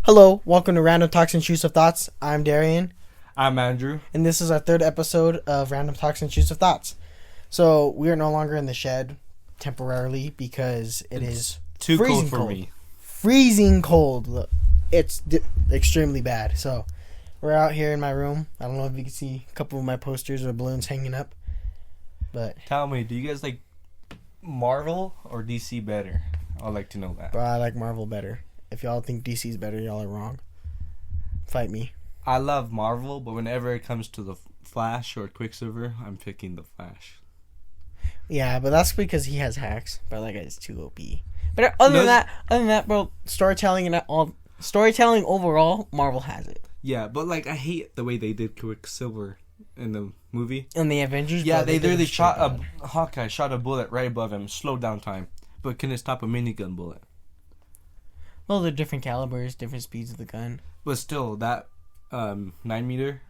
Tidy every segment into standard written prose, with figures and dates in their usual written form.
Hello, welcome to Random Talks and Intrusive Thoughts. I'm Darian, I'm Andrew. and this is our third episode of Random Talks and Intrusive Thoughts. So we are no longer in the shed temporarily because it's is too freezing cold for me. Freezing cold. Look, it's extremely bad. So we're out here in my room. I don't know if you can see a couple of my posters or balloons hanging up. But Tell me, do you guys like Marvel or DC better? I'd like to know that. I like Marvel better. If y'all think DC's better, y'all are wrong. Fight me. I love Marvel, but whenever it comes to the Flash or Quicksilver, I'm picking the Flash. Yeah, but that's because he has hacks. But that guy's too OP. But other than that, bro, storytelling overall, Marvel has it. Yeah, but like I hate the way they did Quicksilver in the movie. In the Avengers, Yeah, bro, they literally shot Hawkeye shot a bullet right above him, slowed down time, but couldn't stop a minigun bullet. Well, they're different calibers, different speeds of the gun. But still, that 9-meter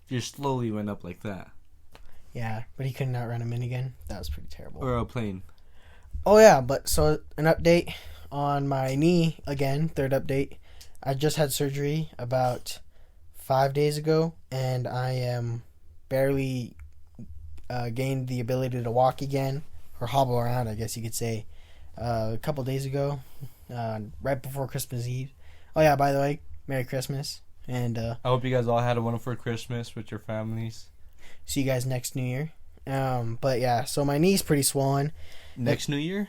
just slowly went up like that. Yeah, but he couldn't outrun a minigun. That was pretty terrible. Or a plane. Oh yeah, but so an update on my knee again. Third update. I just had surgery about 5 days ago, and I am barely gained the ability to walk again or hobble around, I guess you could say. A couple days ago, right before Christmas Eve. Oh yeah, by the way, Merry Christmas, and I hope you guys all had a wonderful Christmas with your families. See you guys next New Year. But yeah, so my knee's pretty swollen. Next New Year?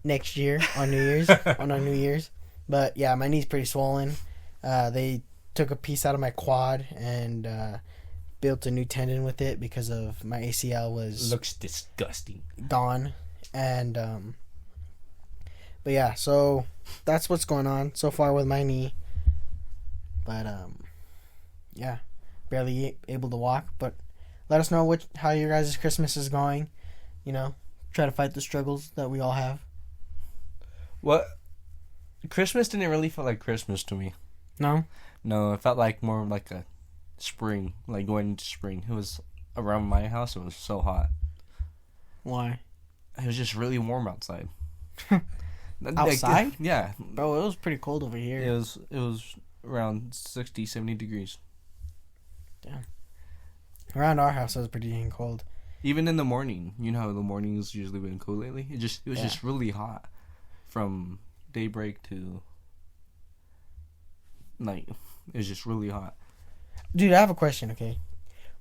Next year on New Year's, on our New Year's. But yeah, my knee's pretty swollen. They took a piece out of my quad and built a new tendon with it because of my ACL was looks disgusting. Gone. And but yeah, so that's what's going on so far with my knee. But yeah, barely able to walk. But let us know how your guys' Christmas is going. You know, try to fight the struggles that we all have. What? Christmas didn't really feel like Christmas to me. No? No, it felt like more like a spring, like going into spring. It was around my house. It was so hot. Why? It was just really warm outside. Outside? Yeah. Bro, it was pretty cold over here. It was around 60, 70 degrees. Damn. Around our house, it was pretty dang cold. Even in the morning. You know how the morning's usually been cold lately? It was just really hot. From daybreak to night. It was just really hot. Dude, I have a question, okay?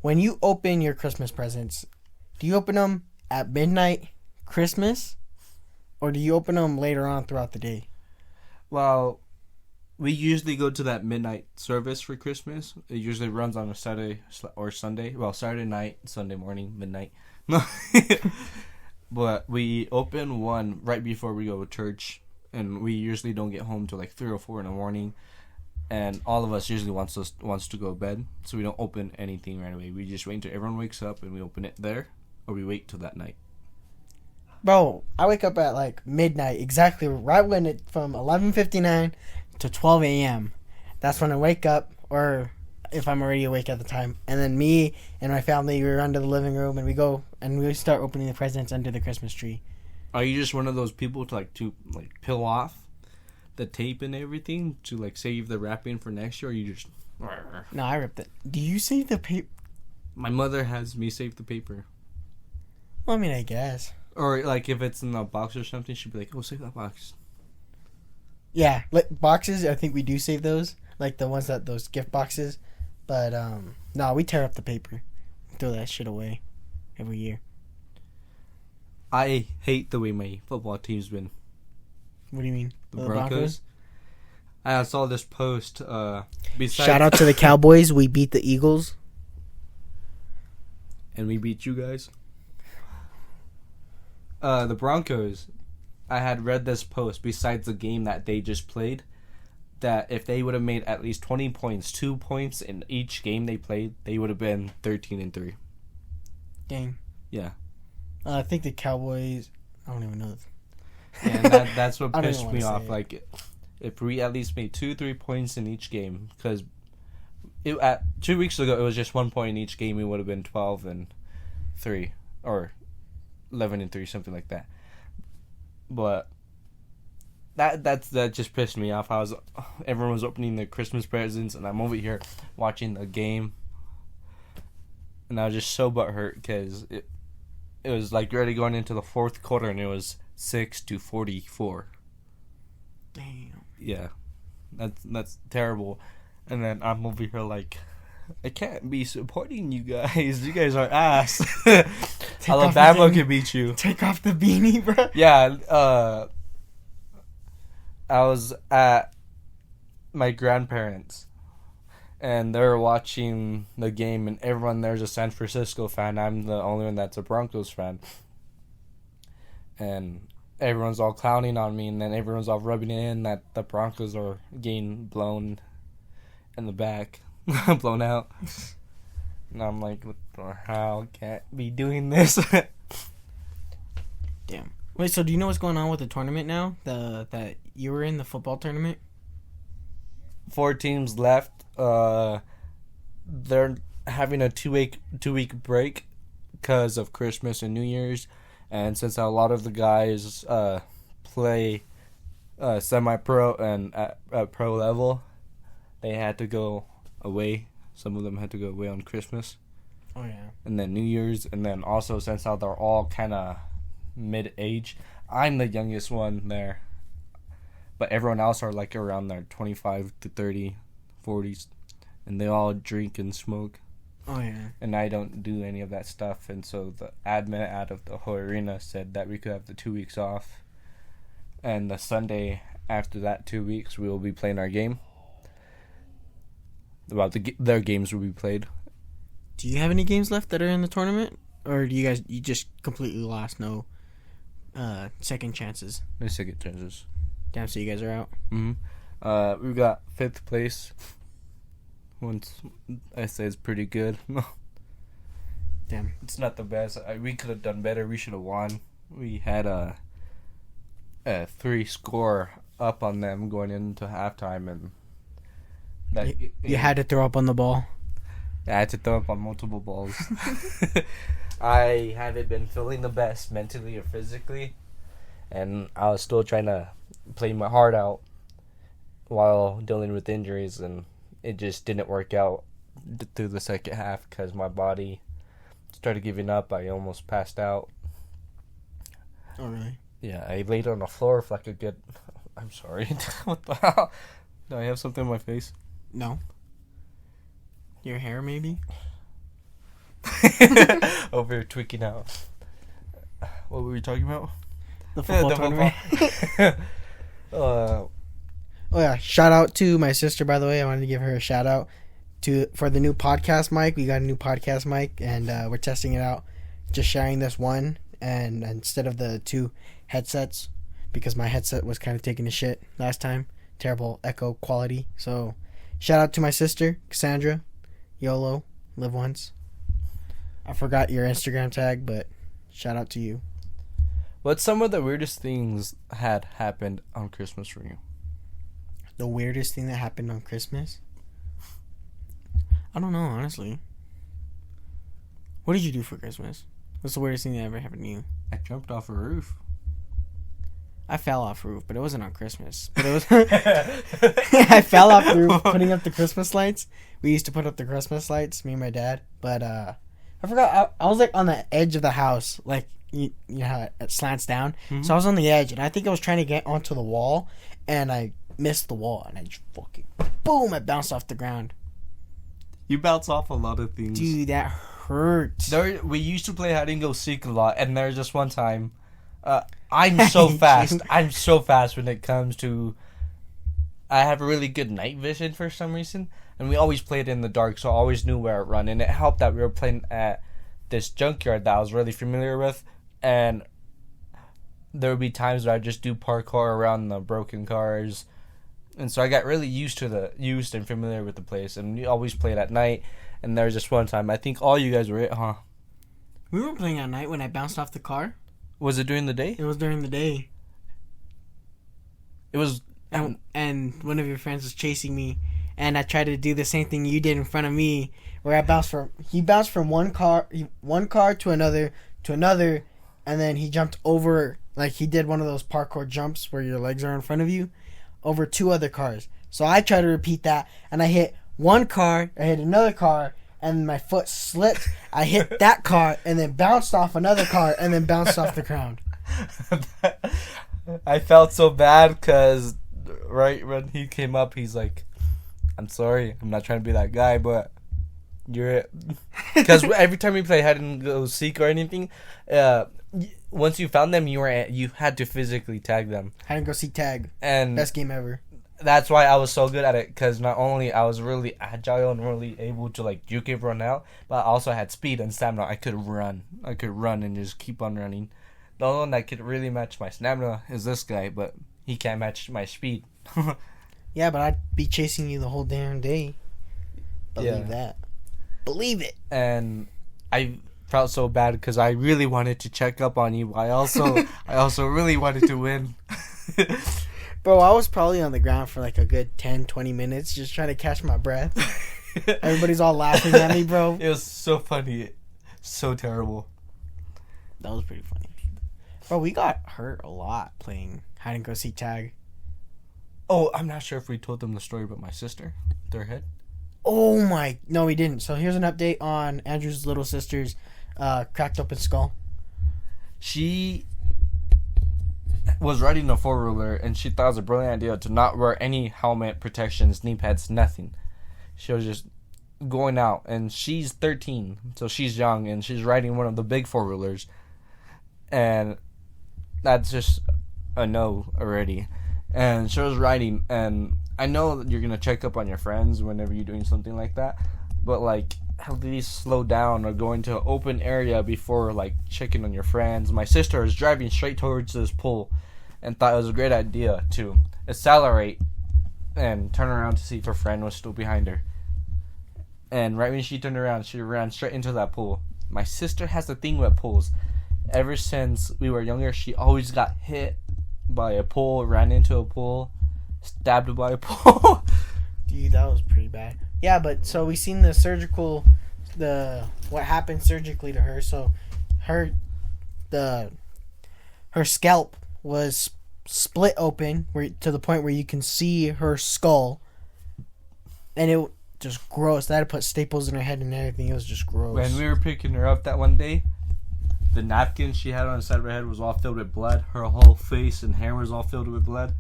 When you open your Christmas presents, do you open them at midnight Christmas? Or do you open them later on throughout the day? Well, we usually go to that midnight service for Christmas. It usually runs on a Saturday or Sunday. Well, Saturday night, Sunday morning, midnight. But we open one right before we go to church. And we usually don't get home till like 3 or 4 in the morning. And all of us usually wants to go to bed. So we don't open anything right away. We just wait until everyone wakes up and we open it there. Or we wait till that night. Bro, I wake up at like midnight, exactly right when it from 11:59 to 12 a.m. That's when I wake up, or if I'm already awake at the time. And then me and my family, we run to the living room and we go and we start opening the presents under the Christmas tree. Are you just one of those people to peel off the tape and everything to like save the wrapping for next year, or you just? No, I ripped it. Do you save the paper? My mother has me save the paper. Well, I mean, I guess. Or like if it's in a box or something, she'd be like, "Oh, save that box." Yeah, like boxes. I think we do save those, like the ones those gift boxes. But no, we tear up the paper, throw that shit away every year. I hate the way my football team's been. What do you mean? The Broncos. I saw this post. Shout out to the Cowboys. We beat the Eagles. And we beat you guys. The Broncos, I had read this post besides the game that they just played, that if they would have made at least 20 points, 2 points in each game they played, they would have been 13-3. Dang. Yeah. I think the Cowboys, I don't even know. Yeah, and that's what pissed me off. Like, if we at least made 2-3 points in each game, because 2 weeks ago it was just 1 point in each game, we would have been 12-3 or 11-3, something like that. But that just pissed me off. Everyone was opening their Christmas presents, and I'm over here watching the game, and I was just so butthurt because it was like already going into the fourth quarter, and it was 6-44. Damn. Yeah, that's terrible. And then I'm over here like, I can't be supporting you guys. You guys are ass. Alabama can beat you. Take off the beanie, bro. Yeah. I was at my grandparents, and they were watching the game, and everyone there's a San Francisco fan. I'm the only one that's a Broncos fan. And everyone's all clowning on me, and then everyone's all rubbing it in that the Broncos are getting blown in the back. Blown out. And I'm like, what the hell? Can't be doing this. Damn. Wait, so do you know what's going on with the tournament now? That you were in, the football tournament? 4 teams left. They're having a two week break because of Christmas and New Year's, and since a lot of the guys play semi-pro and at pro level, they had to go away. Some of them had to go away on Christmas. Oh yeah. And then New Year's, and then also since how they're all kind of mid-age, I'm the youngest one there, but everyone else are like around their 25 to 30, 40s, and they all drink and smoke. Oh yeah. And I don't do any of that stuff, and so the admin out of the whole arena said that we could have the 2 weeks off, and the Sunday after that 2 weeks we will be playing our game. Well, their games will be played. Do you have any games left that are in the tournament, or do you just completely lost? No second chances. No second chances. Damn, so you guys are out. We got 5th place. Once I say it's pretty good. Damn. It's not the best. We could have done better. We should have won. We had a 3-score up on them going into halftime, and you had to throw up on the ball. I had to throw up on multiple balls. I haven't been feeling the best mentally or physically, and I was still trying to play my heart out while dealing with injuries, and it just didn't work out through the second half because my body started giving up. I almost passed out. Oh, really? Yeah, I laid on the floor for like a good... I'm sorry. What the hell? Do I have something in my face? No. Your hair, maybe? Over here tweaking out. What were we talking about? The football tournament. Oh yeah, shout out to my sister, by the way. I wanted to give her a shout out for the new podcast mic. We got a new podcast mic, and we're testing it out. Just sharing this one, and instead of the 2 headsets, because my headset was kind of taking a shit last time. Terrible echo quality. So, shout out to my sister, Cassandra. YOLO, live once. I forgot your Instagram tag, but shout out to you. What's some of the weirdest things had happened on Christmas for you? The weirdest thing that happened on Christmas? I don't know, honestly. What did you do for Christmas? What's the weirdest thing that ever happened to you? I jumped off a roof. I fell off a roof, but it wasn't on Christmas. But it was. I fell off the roof putting up the Christmas lights. We used to put up the Christmas lights, me and my dad. But I forgot. I was like on the edge of the house, like you know how it slants down. Mm-hmm. So I was on the edge, and I think I was trying to get onto the wall, and I missed the wall, and I just fucking boom! I bounced off the ground. You bounce off a lot of things, dude. That hurt. We used to play hide and go seek a lot, and there's just one time. I'm so fast. I'm so fast when it comes to... I have really good night vision for some reason. And we always played in the dark, so I always knew where to run. And it helped that we were playing at this junkyard that I was really familiar with. And there would be times where I'd just do parkour around the broken cars. And so I got really used and familiar with the place. And we always played at night. And there was just one time. I think all you guys were it, huh? We were playing at night when I bounced off the car. Was it during the day? It was during the day. It was... And one of your friends was chasing me, and I tried to do the same thing you did in front of me, where he bounced from one car to another, and then he jumped over Like, he did one of those parkour jumps where your legs are in front of you over 2 other cars. So I tried to repeat that, and I hit one car, I hit another car, and my foot slipped. I hit that car, and then bounced off another car, and then bounced off the ground. I felt so bad because right when he came up, he's like, I'm sorry, I'm not trying to be that guy, but you're it. Because every time we play hide and go seek or anything, once you found them, you had to physically tag them. Hide and go seek tag. And best game ever. That's why I was so good at it, because not only I was really agile and really able to like juke it, run out, but I also had speed and stamina. I could run and just keep on running. The only one that could really match my stamina is this guy, but he can't match my speed. Yeah, but I'd be chasing you the whole damn day. Believe that. Believe it. And I felt so bad because I really wanted to check up on you, but I also really wanted to win. Bro, I was probably on the ground for like a good 10, 20 minutes just trying to catch my breath. Everybody's all laughing at me, bro. It was so funny. So terrible. That was pretty funny. Bro, we got hurt a lot playing hide and go seek tag. Oh, I'm not sure if we told them the story about my sister, their head. Oh my, no, we didn't. So here's an update on Andrew's little sister's cracked open skull. She was riding a 4-wheeler and she thought it was a brilliant idea to not wear any helmet, protections, knee pads, nothing. She was just going out, and she's 13, so she's young, and she's riding one of the big 4-wheelers, and that's just a no already. And she was riding, and I know that you're gonna check up on your friends whenever you're doing something like that, but like at least slow down or go into an open area before like checking on your friends. My sister was driving straight towards this pole and thought it was a great idea to accelerate and turn around to see if her friend was still behind her. And right when she turned around, she ran straight into that pool. My sister has a thing with pools. Ever since we were younger, she always got hit by a pole, ran into a pool, stabbed by a pole. Dude, that was pretty bad. Yeah, but so we seen what happened surgically to her. So her scalp was split open to the point where you can see her skull, and it just gross. They had to put staples in her head and everything. It was just gross. When we were picking her up that one day, the napkin she had on the side of her head was all filled with blood. Her whole face and hair was all filled with blood.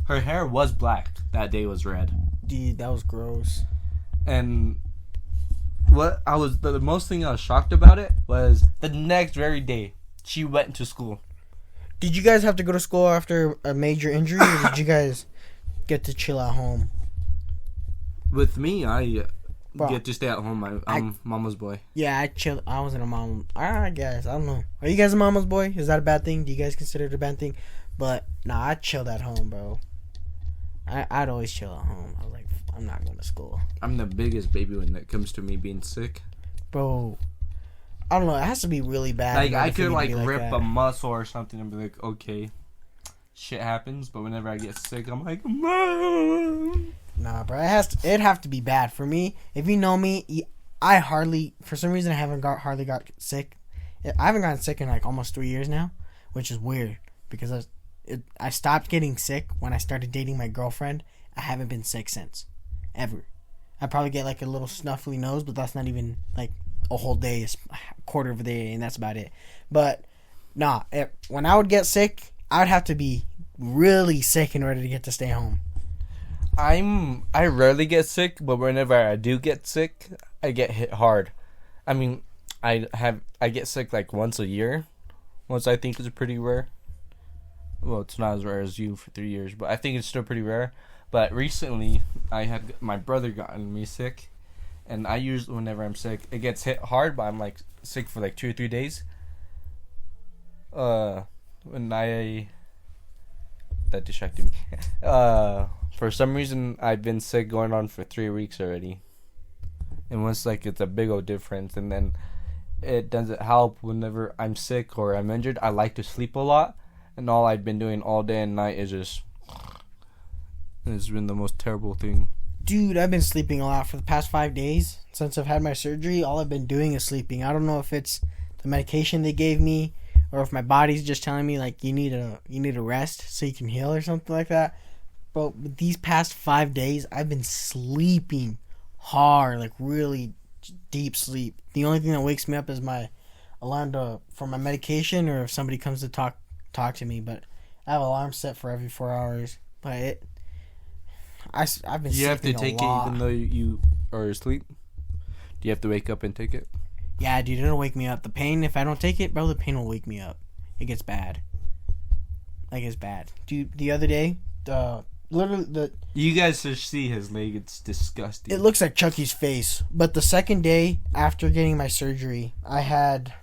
Her hair was black. That day was red. Dude, that was gross. And what I was the most thing I was shocked about it was the next very day she went to school. Did you guys have to go to school after a major injury, or did you guys get to chill at home? With me, I get to stay at home. I'm mama's boy. Yeah, I chilled. I wasn't a mom. I guess. I don't know. Are you guys a mama's boy? Is that a bad thing? Do you guys consider it a bad thing? But, nah, I chilled at home, bro. I'd always chill at home. I was like, I'm not going to school. I'm the biggest baby when it comes to me being sick. Bro, I don't know. It has to be really bad. Like, I could, like rip a muscle or something and be like, okay, shit happens. But whenever I get sick, I'm like, Mom. Nah, bro. It'd have to be bad. For me, if you know me, for some reason, I haven't hardly got sick. I haven't gotten sick in like almost 3 years now, which is weird because I stopped getting sick when I started dating my girlfriend. I haven't been sick since. Ever. I probably get like a little snuffly nose, but that's not even like a whole day. It's a quarter of a day, and that's about it. But, nah, when I would get sick, I would have to be really sick in order to get to stay home. I rarely get sick, but whenever I do get sick, I get hit hard. I mean, I get sick like once a year, which I think is pretty rare. Well, it's not as rare as you for 3 years, but I think it's still pretty rare. But recently, I had my brother gotten me sick, and I usually, whenever I'm sick, it gets hit hard, but I'm like sick for like 2 or 3 days. That distracted me. For some reason, I've been sick going on for 3 weeks already. And once like it's a big old difference, and then it doesn't help whenever I'm sick or I'm injured. I like to sleep a lot, and all I've been doing all day and night is just. It's been the most terrible thing. Dude, I've been sleeping a lot for the past 5 days. Since I've had my surgery, all I've been doing is sleeping. I don't know if it's the medication they gave me or if my body's just telling me like you need a rest so you can heal or something like that. But these past 5 days, I've been sleeping hard, like really deep sleep. The only thing that wakes me up is my alarm for my medication, or if somebody comes to talk to me. But I have an alarm set for every 4 hours. But I've been. You have to sleeping take a lot. it even though you are asleep. Do you have to wake up and take it? Yeah, dude, it'll wake me up. The pain, if I don't take it, bro, the pain will wake me up. It gets bad. Like, it's bad. Dude, the other day, literally, You guys should see his leg. It's disgusting. it looks like Chucky's face. But the second day after getting my surgery, I had,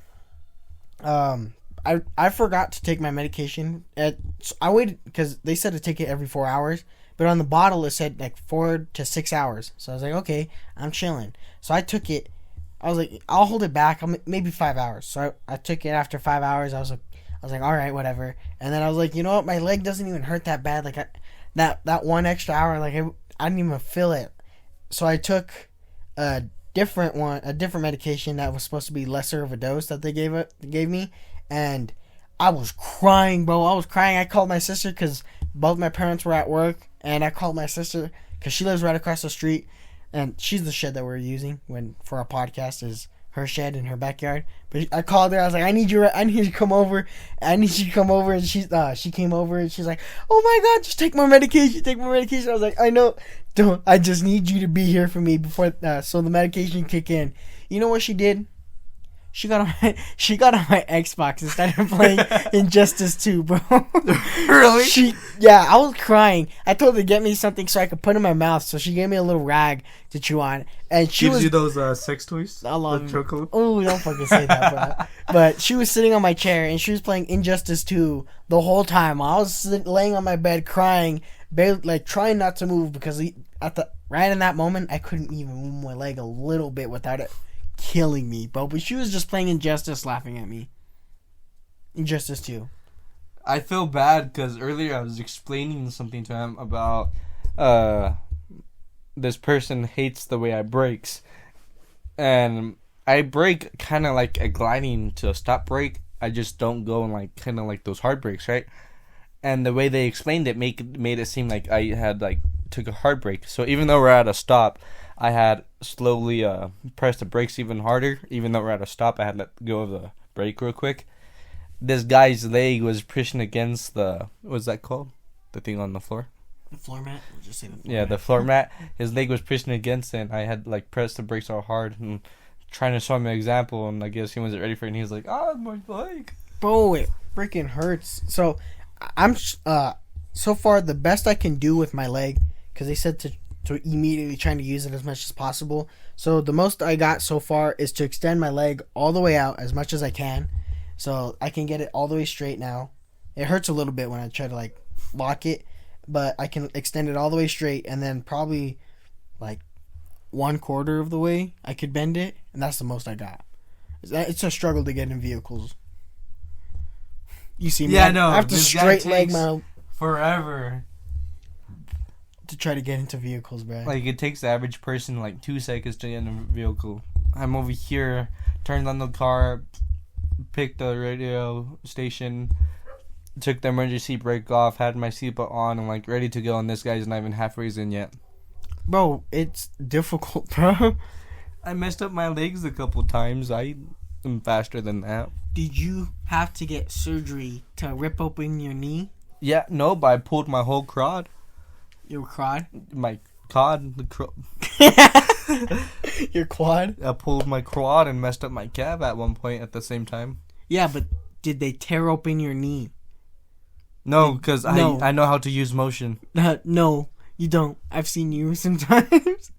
I forgot to take my medication. I waited, because they said to take it every 4 hours. But on the bottle, it said, like, 4 to 6 hours. So I was like, okay, I'm chilling. So I took it. I was like, I'll hold it back. Maybe 5 hours. So I took it after 5 hours. I was like, all right, whatever. And then I was like, you know what? My leg doesn't even hurt that bad. Like that 1 extra hour, like I didn't even feel it. So I took a different medication that was supposed to be lesser of a dose that they gave me, and I was crying, bro. I was crying. I called my sister because both my parents were at work, and I called my sister because she lives right across the street. And she's the shed that we're using for our podcast is her shed in her backyard. But I called her. I was like, I need you to come over. And she came over and she's like, oh my God, just take my medication. Take my medication. I was like, I know. Don't. I just need you to be here for me before so the medication kick in. You know what she did? She got on my Xbox and started playing Injustice 2, bro. Really? I was crying. I told her to get me something so I could put in my mouth. So she gave me a little rag to chew on, and she gives you those sex toys. I love chocolate. Oh, don't fucking say that, bro. But she was sitting on my chair and she was playing Injustice 2 the whole time. I was laying on my bed crying, barely, like trying not to move because right in that moment I couldn't even move my leg a little bit without it killing me, bro. But she was just playing Injustice, laughing at me. Injustice 2. I feel bad because earlier I was explaining something to him about this person hates the way I brakes, and I brake kind of like a gliding to a stop brake. I just don't go in like kind of like those hard brakes, right? And the way they explained it made it seem like I had like took a hard brake. So even though we're at a stop, I had slowly pressed the brakes even harder. Even though we're at a stop, I had let go of the brake real quick. This guy's leg was pushing against what's that called? The thing on the floor? The floor mat? Just say the floor Yeah, mat. the floor mat. His leg was pushing against it, and I had like pressed the brakes all hard and trying to show him an example, and I guess he wasn't ready for it, and he was like, my leg. Bro, it freaking hurts. So, I'm so far the best I can do with my leg, because they said to immediately trying to use it as much as possible. So the most I got so far is to extend my leg all the way out as much as I can, so I can get it all the way straight now. It hurts a little bit when I try to like lock it, but I can extend it all the way straight, and then probably like 1/4 of the way I could bend it, and that's the most I got. It's a struggle to get in vehicles. You see me? Yeah, I know. I have to This guy straight leg takes forever to try to get into vehicles, bro. Like, it takes the average person like 2 seconds to get in a vehicle. I'm over here, turned on the car, picked the radio station, took the emergency brake off, had my seatbelt on, and like ready to go, and this guy's not even halfway in yet. Bro, it's difficult, bro. I messed up my legs a couple times. I am faster than that. Did you have to get surgery to rip open your knee? Yeah, no, but I pulled my whole quad. Your quad? My quad. Your quad? I pulled my quad and messed up my calf at one point at the same time. Yeah, but did they tear open your knee? No, because No. I know how to use motion. No, you don't. I've seen you sometimes.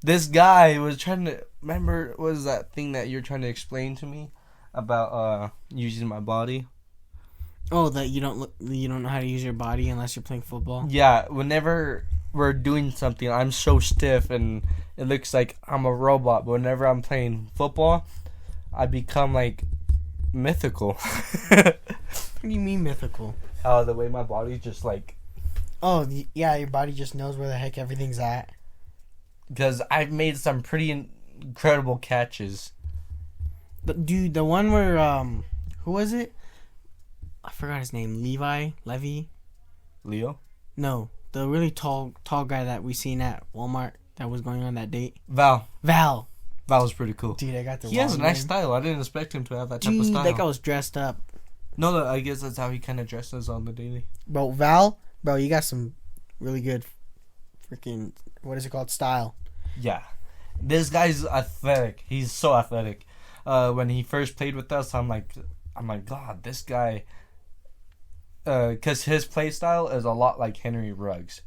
This guy was trying to remember. What was that thing that you're trying to explain to me about using my body? Oh, that you don't know how to use your body unless you're playing football. Yeah, whenever we're doing something, I'm so stiff and it looks like I'm a robot. But whenever I'm playing football, I become like mythical. What do you mean mythical? How the way my body's just like. Oh, yeah, your body just knows where the heck everything's at. Because I've made some pretty incredible catches. But dude, the one where who was it? I forgot his name. Levy. Leo? No, the really tall guy that we seen at Walmart that was going on that date. Val. Val was pretty cool. Dude, I got the. He has a nice name. style. I didn't expect him to have that type of Dude, style. that guy was dressed up. No, I guess that's how he kind of dresses on the daily. Bro, Val, you got some really good freaking, what is it called, style. Yeah. This guy's athletic. He's so athletic. When he first played with us, I'm like, God, this guy. Because his play style is a lot like Henry Ruggs.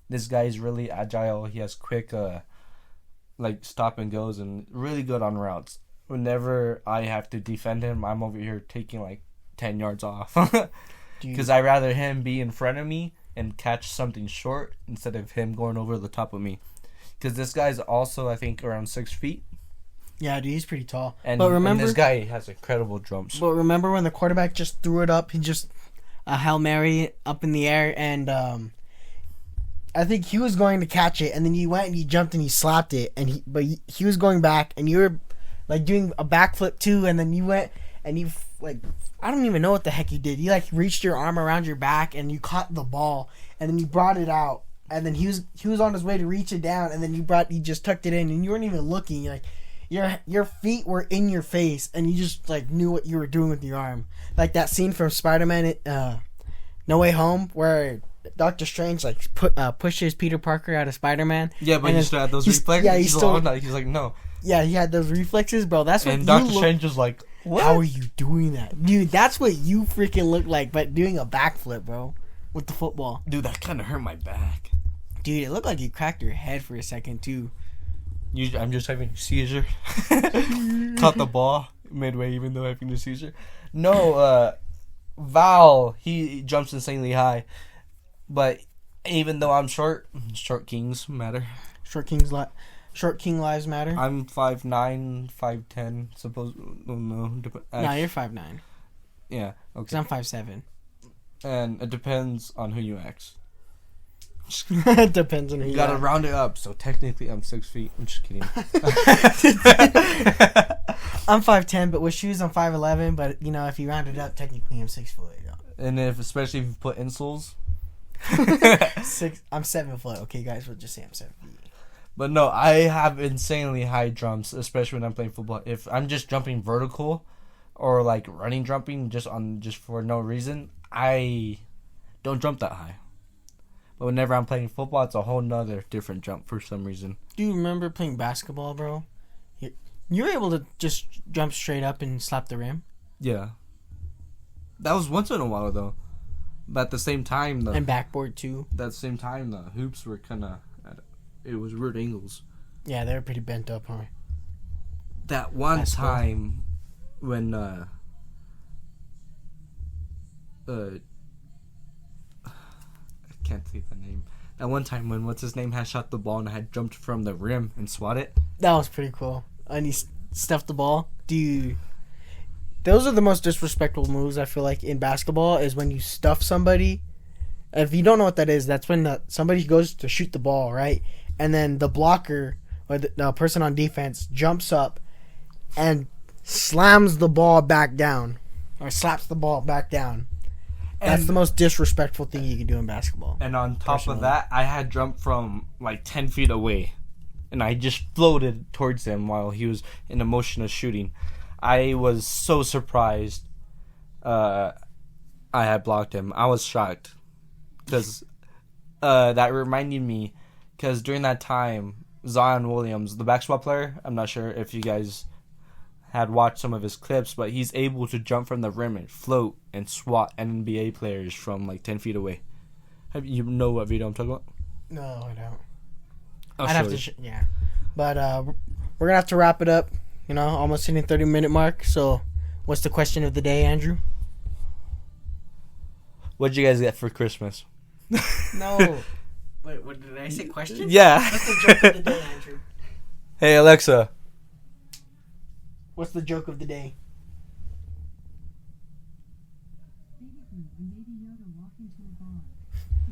This guy's really agile. He has quick, stop and goes, and really good on routes. Whenever I have to defend him, I'm over here taking 10 yards off. Because I'd rather him be in front of me and catch something short instead of him going over the top of me. Because this guy's also, I think, around 6 feet. Yeah, dude, he's pretty tall. And this guy has incredible jumps. But remember when the quarterback just threw it up? He just a Hail Mary up in the air, and I think he was going to catch it, and then he went and he jumped and he slapped it, and he was going back, and you were doing a backflip too, and then you went and you I don't even know what the heck you did. You reached your arm around your back and you caught the ball, and then you brought it out, and then he was on his way to reach it down, and then you just tucked it in, and you weren't even looking. Your feet were in your face, and you just knew what you were doing with your arm. Like that scene from Spider-Man No Way Home where Doctor Strange pushes Peter Parker out of Spider-Man. Yeah, but he still had those reflexes. Yeah, he's like, no. Yeah, he had those reflexes, bro. That's what. And Doctor Strange was like, what? How are you doing that, dude? That's what you freaking look like, but doing a backflip, bro, with the football. Dude, that kind of hurt my back. Dude, it looked like you cracked your head for a second too. I'm just having a seizure. Caught the ball midway, even though having a seizure. No, Val, he jumps insanely high, but even though I'm short kings matter. Short king lives matter. I'm 5'9", 5'10", suppose. No, no, you're 5'9". Yeah, okay. 'Cause I'm 5'7". And it depends on who you ask. It depends on who you gotta round it up, so technically I'm 6 feet. I'm just kidding. I'm 5'10", but with shoes I'm 5'11". But if you round it up, technically I'm 6 foot. And especially if you put insoles. I'm 7 foot. Okay, guys, we'll just say I'm 7 feet. But no, I have insanely high jumps, especially when I'm playing football. If I'm just jumping vertical, or running jumping just for no reason, I don't jump that high. But whenever I'm playing football, it's a whole nother different jump for some reason. Do you remember playing basketball, bro? You were able to just jump straight up and slap the rim? Yeah. That was once in a while, though. But at the same time, and backboard, too. At the same time, the hoops were kind of... It was weird angles. Yeah, they were pretty bent up, huh? That one time when... I can't think the name. That one time when what's-his-name had shot the ball and I had jumped from the rim and swat it. That was pretty cool. And he stuffed the ball. Those are the most disrespectful moves, I feel like, in basketball, is when you stuff somebody. If you don't know what that is, that's when somebody goes to shoot the ball, right? And then the blocker, or the person on defense, jumps up and slams the ball back down. Or slaps the ball back down. That's the most disrespectful thing you can do in basketball. And on top of that, I had jumped from 10 feet away. And I just floated towards him while he was in a motion of shooting. I was so surprised I had blocked him. I was shocked. Because that reminded me, because during that time, Zion Williams, the basketball player, I'm not sure if you guys had watched some of his clips, but he's able to jump from the rim and float and swat NBA players from 10 feet away. You know what video I'm talking about? No, I don't. I'd have to yeah. But we're going to have to wrap it up. Almost hitting 30-minute mark. So, what's the question of the day, Andrew? What'd you guys get for Christmas? No. Wait, what did I say? Question? Yeah. What's the joke of the day, Andrew? Hey, Alexa. What's the joke of the day?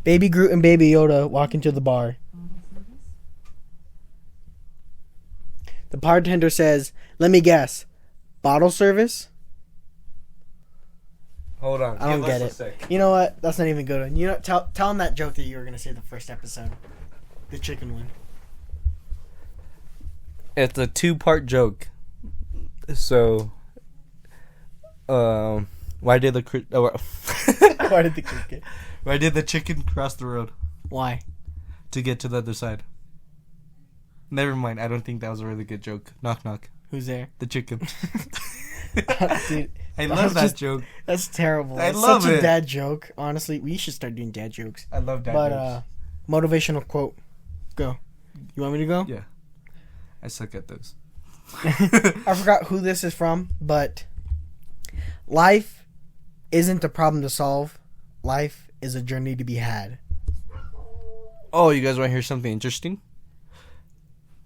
Baby Groot and Baby Yoda walk into the bar. The bartender says, "Let me guess, bottle service?" Hold on. I don't Give get us a it. sec. You know what? That's not even good. You know, tell him that joke that you were gonna say the first episode, the chicken one. It's a 2-part joke. So, why did the Why did the kid get? why did the chicken cross the road Why? to get to the other side? Never mind. I don't think that was a really good joke. Knock knock. Who's there? The chicken. Dude, I love that just- joke. that's terrible. I It's love such a it. dad joke. Honestly, we should start doing dad jokes. I love that. But motivational quote. Go. You want me to go? Yeah. I suck at those. I forgot who this is from, but life isn't a problem to solve. Life is a journey to be had. Oh, you guys want to hear something interesting?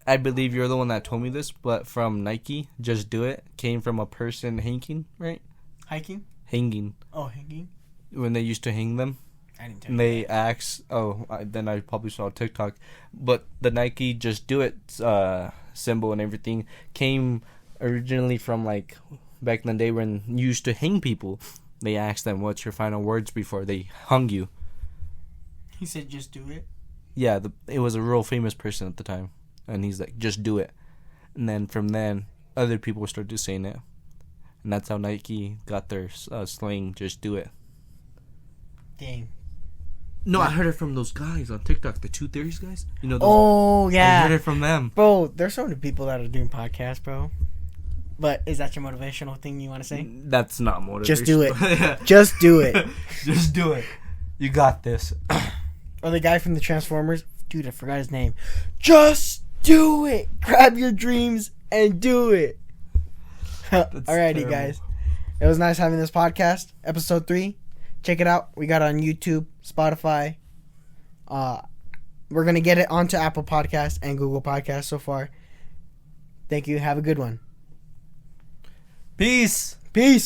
I believe you're the one that told me this, but from Nike, Just Do It came from a person hanging, right? Hiking? Hanging. Oh, hanging? When they used to hang them. I didn't tell And you. they asked, then I probably saw TikTok, but the Nike Just Do It symbol and everything came originally from like back in the day when you used to hang people. They asked them, what's your final words before they hung you? He said just do it. Yeah, it was a real famous person at the time. And he's like, just do it. And then from then, other people started saying it. And that's how Nike got their slang, just do it. Dang. No, I heard it from those guys on TikTok, the Two Theories guys. You know, those, Oh, I yeah. heard it from them. Bro, there's so many people that are doing podcasts, bro. But is that your motivational thing you want to say? That's not motivation. Just do it. Yeah. Just do it. Just do it. You got this. Or the guy from the Transformers. Dude, I forgot his name. Just do it. Grab your dreams and do it. Alrighty, terrible. guys. It was nice having this podcast. Episode 3. Check it out. We got it on YouTube, Spotify. We're going to get it onto Apple Podcasts and Google Podcasts so far. Thank you. Have a good one. Peace. Peace.